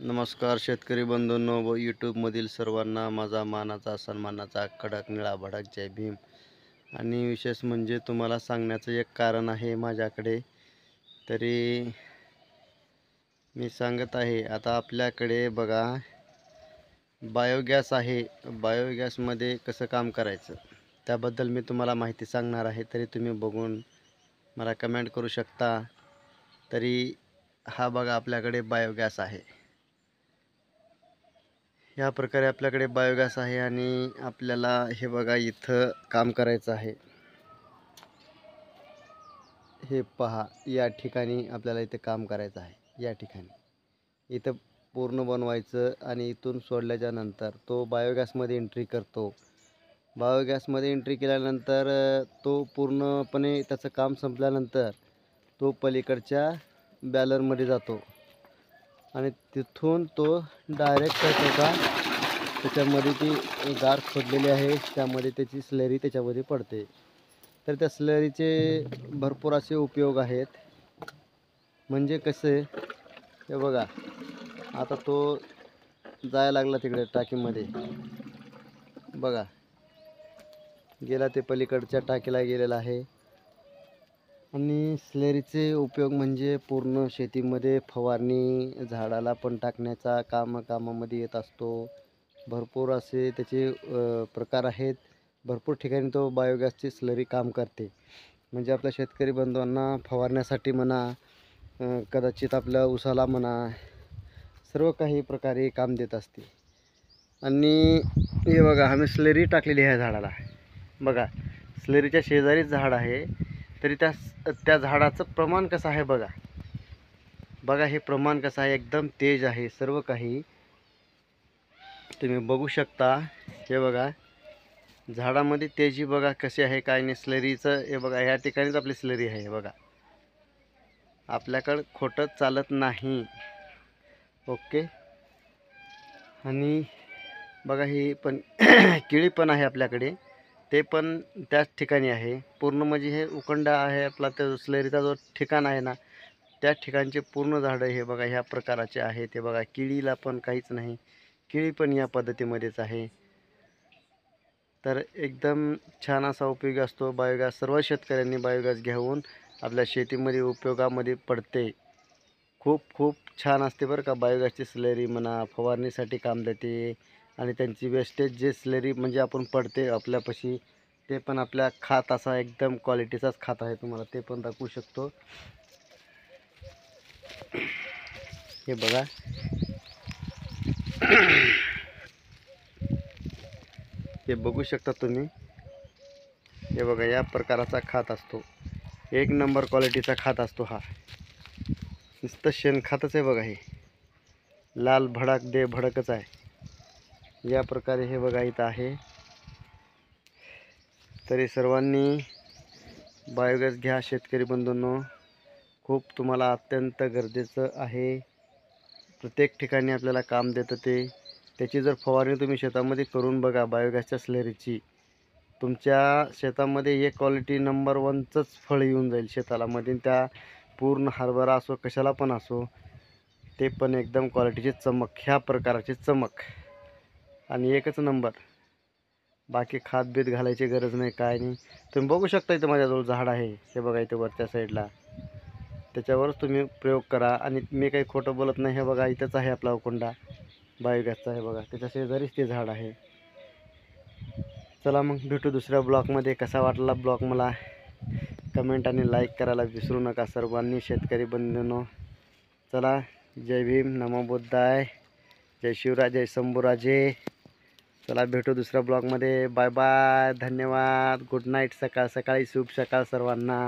नमस्कार शेतकरी बंधूंनो व यूट्यूबमधील सर्वांना माझा मानाचा सन्मानाचा कडक निळा भडक जय भीम। आणि विशेष म्हणजे तुम्हाला सांगण्याचं एक कारण आहे माझ्याकडे, तरी मी सांगत आहे। आता आपल्याकडे बघा बायोगॅस आहे, बायोगॅसमध्ये कसं काम करायचं त्याबद्दल मी तुम्हाला माहिती सांगणार आहे। तरी तुम्ही बघून मला कमेंट करू शकता। तरी हा बघा आपल्याकडे बायोगॅस आहे, या प्रकारे आपल्याकडे बायोगॅस आहे आणि आपल्याला हे बघा इथं काम करायचं आहे। हे पहा, या ठिकाणी आपल्याला इथे काम करायचं आहे। या ठिकाणी इथं पूर्ण बनवायचं आणि इथून सोडल्याच्या नंतर तो बायोगॅसमध्ये एंट्री करतो। बायोगॅसमध्ये एंट्री केल्यानंतर तो पूर्णपणे त्याचं काम संपल्यानंतर तो पलीकडच्या बॅलरमध्ये जातो आणि तिथून तो डायरेक्ट त्याच्यामध्ये ती गार खोदलेली आहे, त्यामध्ये त्याची स्लरी त्याच्यामध्ये पडते। तर त्या स्लरीचे भरपूर असे उपयोग आहेत। म्हणजे कसे, हे बघा आता तो जायला लागला तिकडे टाकीमध्ये, बघा गेला, ते पलीकडच्या टाकीला गेलेला आहे। आणि स्लरीचे उपयोग म्हणजे पूर्ण शेतीमध्ये फवारणी, झाडाला पण टाकण्याचा कामामध्ये येत असतो। भरपूर असे त्याचे प्रकार आहेत। भरपूर ठिकाणी तो बायोगॅसची स्लरी काम करते। म्हणजे आपल्या शेतकरी बंधूंना फवारण्यासाठी म्हणा, कदाचित आपल्या उसाला म्हणा, सर्व काही प्रकारे काम देत असते। आणि हे बघा आम्ही स्लरी टाकलेली आहे झाडाला, बघा स्लरीच्या शेजारीच झाड आहे, तरी त्या झाडाचं प्रमाण कसं आहे बघा, बघा हे प्रमाण कसं आहे, एकदम तेज आहे। सर्व काही तुम्ही बघू शकता। हे बघा झाडामध्ये तेजी बघा कशी आहे, काय नाही। स्लरीचं हे बघा, ह्या ठिकाणीच आपली स्लरी आहे बघा, आपल्याकडं खोटं चालत नाही। ओके। आणि बघा ही पण केळी पण आहे आपल्याकडे, ते पण त्याच ठिकाणी आहे पूर्ण। म्हणजे हे उखंडा आहे आपला, त्या स्लरीचा जो ठिकाण आहे ना, त्या ठिकाणचे पूर्ण झाडं हे बघा ह्या प्रकाराचे आहे। ते बघा केळीला पण काहीच नाही, केळी पण या पद्धतीमध्येच आहे। तर एकदम छान असा उपयोग असतो बायोगॅस। सर्व शेतकऱ्यांनी बायोगॅस घेऊन आपल्या शेतीमध्ये उपयोगामध्ये पडते। खूप छान असते बरं का बायोगॅसची स्लरी म्हणा, फवारणीसाठी काम देते। आणि त्यांची वेस्टेज जे स्लरी म्हणजे आपण पडते आपल्यापाशी, ते पण आपल्या खात असा एकदम क्वालिटीचाच खात आहे। तुम्हाला ते पण दाखवू शकतो, हे बघा हे बघू शकता तुम्ही। हे बघा या प्रकाराचा खात असतो, एक नंबर क्वालिटीचा खात असतो हा। नुसतं शेणखातच आहे बघा, हे लाल भडक दे भडकच आहे। या प्रकारे हे बघा इथं आहे। तरी सर्वांनी बायोगॅस घ्या शेतकरी बंधूंनो, खूप तुम्हाला अत्यंत गरजेचं आहे। प्रत्येक ठिकाणी आपल्याला काम देतं ते। त्याची जर फवारणी तुम्ही शेतामध्ये करून बघा बायोगॅसच्या स्लरीची, तुमच्या शेतामध्ये एक क्वालिटी नंबर 1चंच फळ येऊन जाईल शेताला मध्ये। त्या पूर्ण हरभरा असो कशाला पण असो, ते पण एकदम क्वालिटीची चमक, ह्या प्रकाराची चमक आणि एकच नंबर। बाकी खात बीत घालायची गरज नाही, काय नाही। तुम्ही बघू शकता इथं माझ्याजवळ झाड आहे, हे बघा इथं वरच्या साईडला, त्याच्यावरच तुम्ही प्रयोग करा। आणि मी काही खोटं बोलत नाही। हे बघा इथंच आहे आपला उखंडा बायोगॅसचा, हे बघा त्याच्या शेजारीच ते झाड आहे। चला मग भेटू दुसऱ्या ब्लॉगमध्ये। कसा वाटला ब्लॉग मला कमेंट आणि लाईक करायला विसरू नका सर्वांनी शेतकरी बंधूंनो। चला, जय भीम, नमो बुद्धाय, जय शिवराय, जय शंभूराजे। चला भेटू दुसऱ्या ब्लॉगमध्ये। बाय बाय, धन्यवाद, गुड नाईट, सकाळी शुभ सकाळ सर्वांना।